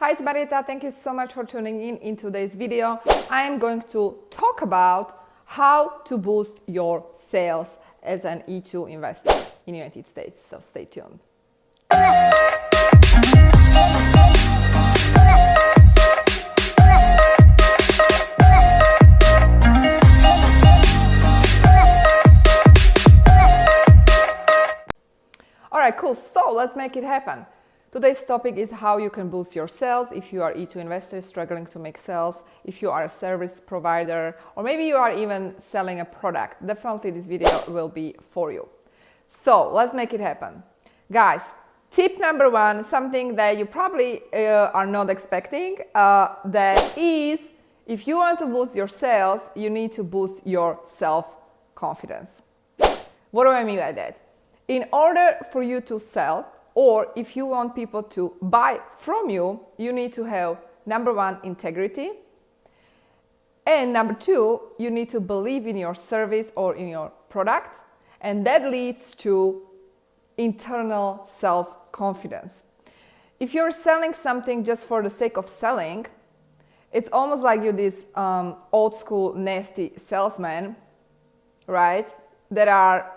Hi, it's Marieta. Thank you so much for tuning in today's video. I am going to talk about how to boost your sales as an E2 investor in the United States. So stay tuned. All right, cool. So let's make it happen. Today's topic is how you can boost your sales if you are E2 investor struggling to make sales, if you are a service provider, or maybe you are even selling a product. Definitely this video will be for you. So let's make it happen. Guys, tip number one, something that you probably are not expecting, that is, if you want to boost your sales, you need to boost your self-confidence. What do I mean by that? In order for you to sell, or if you want people to buy from you, you need to have, number one, integrity. And number two, you need to believe in your service or in your product. And that leads to internal self-confidence. If you're selling something just for the sake of selling, it's almost like you're this old school nasty salesman, right? That are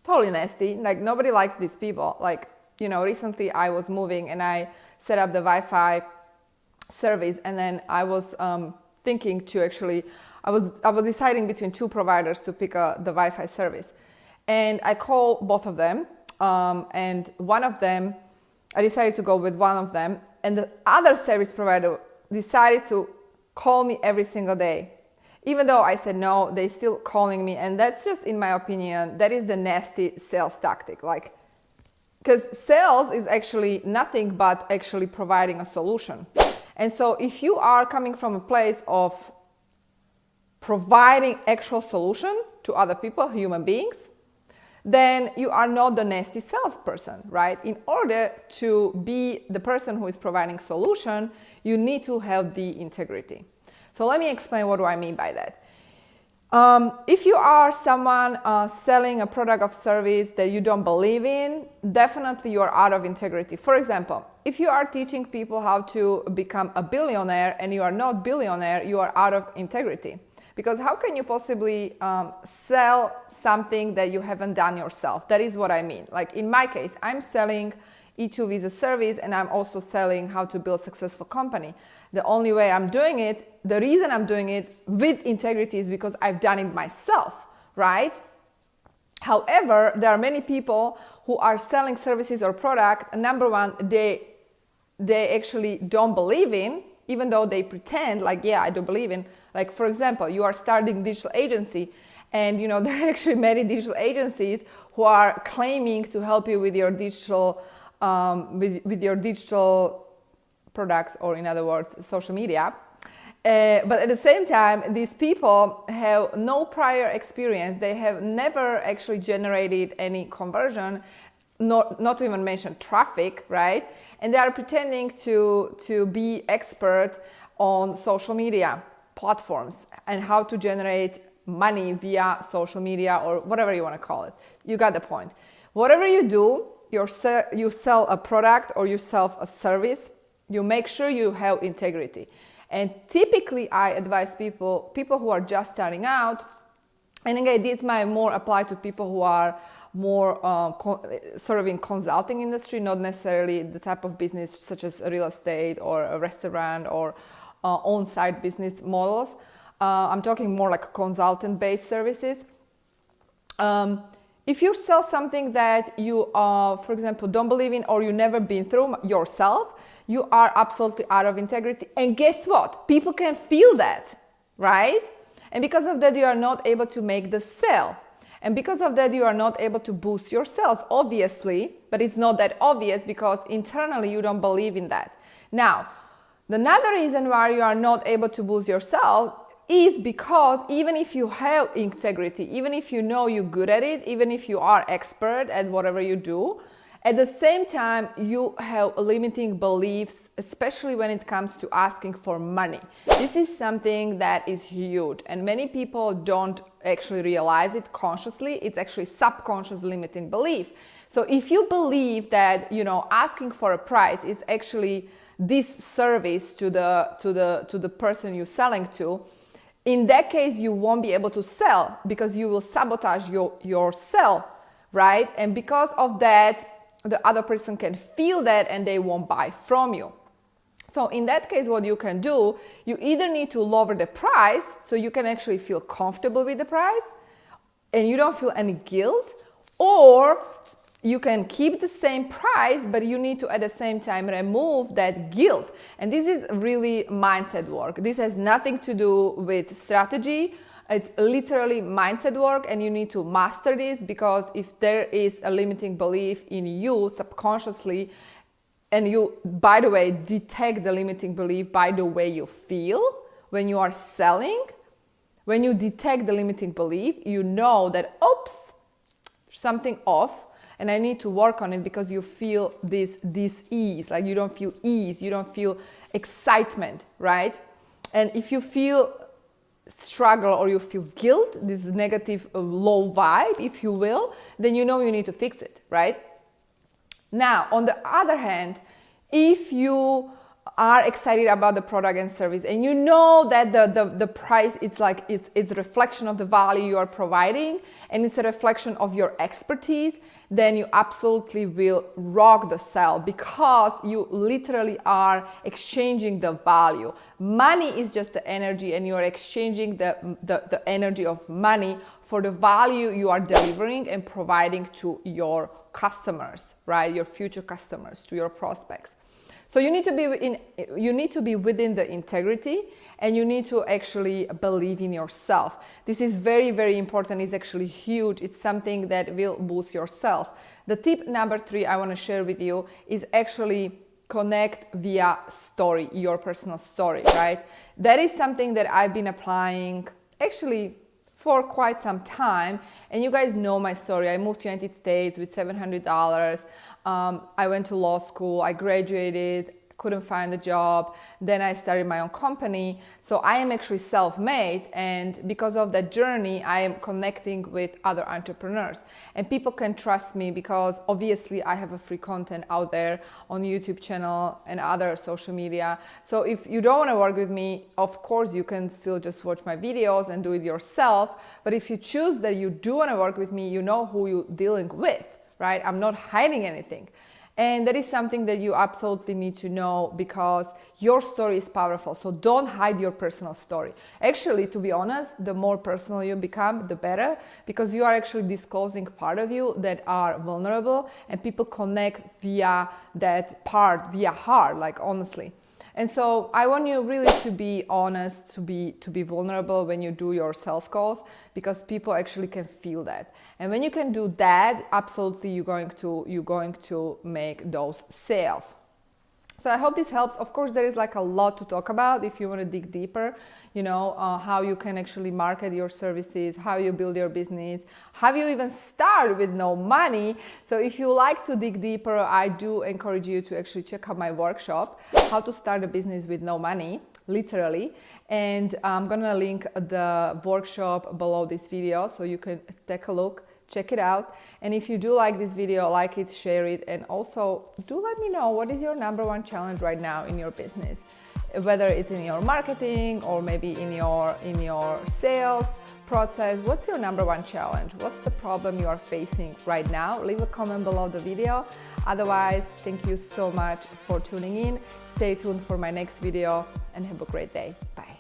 totally nasty. Like, nobody likes these people. Like, you know, recently I was moving and I set up the Wi-Fi service, and then I was thinking to actually, I was deciding between two providers to pick the Wi-Fi service, and I called both of them, and one of them, I decided to go with one of them, and the other service provider decided to call me every single day. Even though I said no, they still calling me, and that's just, in my opinion, that is the nasty sales tactic. Like, because sales is actually nothing but actually providing a solution. And so if you are coming from a place of providing actual solution to other people, human beings, then you are not the nasty salesperson, right? In order to be the person who is providing solution, you need to have the integrity. So let me explain what do I mean by that. If you are someone selling a product or service that you don't believe in, definitely you are out of integrity. For example, if you are teaching people how to become a billionaire and you are not billionaire, you are out of integrity. Because how can you possibly sell something that you haven't done yourself? That is what I mean. Like in my case, I'm selling E2 visa service, and I'm also selling how to build a successful company. The only way I'm doing it, the reason I'm doing it with integrity, is because I've done it myself, right? However, there are many people who are selling services or product. Number one, they actually don't believe in, even though they pretend like, yeah, I do believe in. Like, for example, you are starting digital agency, and you know there are actually many digital agencies who are claiming to help you with your digital with your digital products, or in other words, social media. But at the same time, these people have no prior experience. They have never actually generated any conversion, not to even mention traffic, right? And they are pretending to be expert on social media platforms and how to generate money via social media, or whatever you want to call it. You got the point. Whatever you do, you sell a product or you sell a service, you make sure you have integrity. And typically I advise people who are just starting out, and again, this might more apply to people who are more sort of in consulting industry, not necessarily the type of business such as real estate or a restaurant or on-site business models. I'm talking more like consultant-based services. If you sell something that you, for example, don't believe in, or you never been through yourself, you are absolutely out of integrity. And guess what? People can feel that, right? And because of that, you are not able to make the sale. And because of that, you are not able to boost yourself, obviously, but it's not that obvious because internally you don't believe in that. Now, another reason why you are not able to boost yourself is because even if you have integrity, even if you know you're good at it, even if you are expert at whatever you do, at the same time, you have limiting beliefs, especially when it comes to asking for money. This is something that is huge, and many people don't actually realize it consciously. It's actually subconscious limiting belief. So if you believe that, you know, asking for a price is actually this service to the person you're selling to, in that case, you won't be able to sell because you will sabotage your sell, right? And because of that, the other person can feel that and they won't buy from you. So in that case, what you can do, you either need to lower the price so you can actually feel comfortable with the price and you don't feel any guilt, or you can keep the same price, but you need to at the same time remove that guilt. And this is really mindset work. This has nothing to do with strategy. It's literally mindset work, and you need to master this, because if there is a limiting belief in you subconsciously, and you, by the way, detect the limiting belief by the way you feel when you are selling, when you detect the limiting belief, you know that, oops, something off, and I need to work on it, because you feel this ease, like you don't feel ease, you don't feel excitement, right? And if you feel struggle or you feel guilt, this negative low vibe, if you will, then you know you need to fix it, right? Now, on the other hand, if you are excited about the product and service and you know that the price, it's a reflection of the value you are providing and it's a reflection of your expertise, then you absolutely will rock the sale, because you literally are exchanging the value. Money is just the energy, and you are exchanging the energy of money for the value you are delivering and providing to your customers, right? Your future customers, to your prospects. So you need to be within the integrity, and you need to actually believe in yourself. This is very, very important. It's actually huge. It's something that will boost yourself. The tip number 3 I want to share with you is actually connect via story, your personal story, right? That is something that I've been applying actually for quite some time. And you guys know my story. I moved to the United States with $700. I went to law school. I graduated, couldn't find a job. Then I started my own company. So I am actually self-made, and because of that journey, I am connecting with other entrepreneurs. And people can trust me because obviously I have a free content out there on YouTube channel and other social media. So if you don't want to work with me, of course you can still just watch my videos and do it yourself. But if you choose that you do want to work with me, you know who you're dealing with, right? I'm not hiding anything. And that is something that you absolutely need to know, because your story is powerful. So don't hide your personal story. Actually, to be honest, the more personal you become, the better, because you are actually disclosing part of you that are vulnerable, and people connect via that part, via heart, like honestly. And so I want you really to be honest, to be vulnerable when you do your sales calls, because people actually can feel that. And when you can do that, absolutely you're going to make those sales. So I hope this helps. Of course, there is like a lot to talk about if you want to dig deeper, how you can actually market your services, how you build your business, how you even start with no money. So if you like to dig deeper, I do encourage you to actually check out my workshop, How to Start a Business with No Money, literally. And I'm gonna link the workshop below this video so you can take a look, check it out. And if you do like this video, like it, share it, and also do let me know what is your number one challenge right now in your business, whether it's in your marketing or maybe in your sales process. What's your number one challenge? What's the problem you are facing right now? Leave a comment below the video. Otherwise, thank you so much for tuning in. Stay tuned for my next video and have a great day. Bye.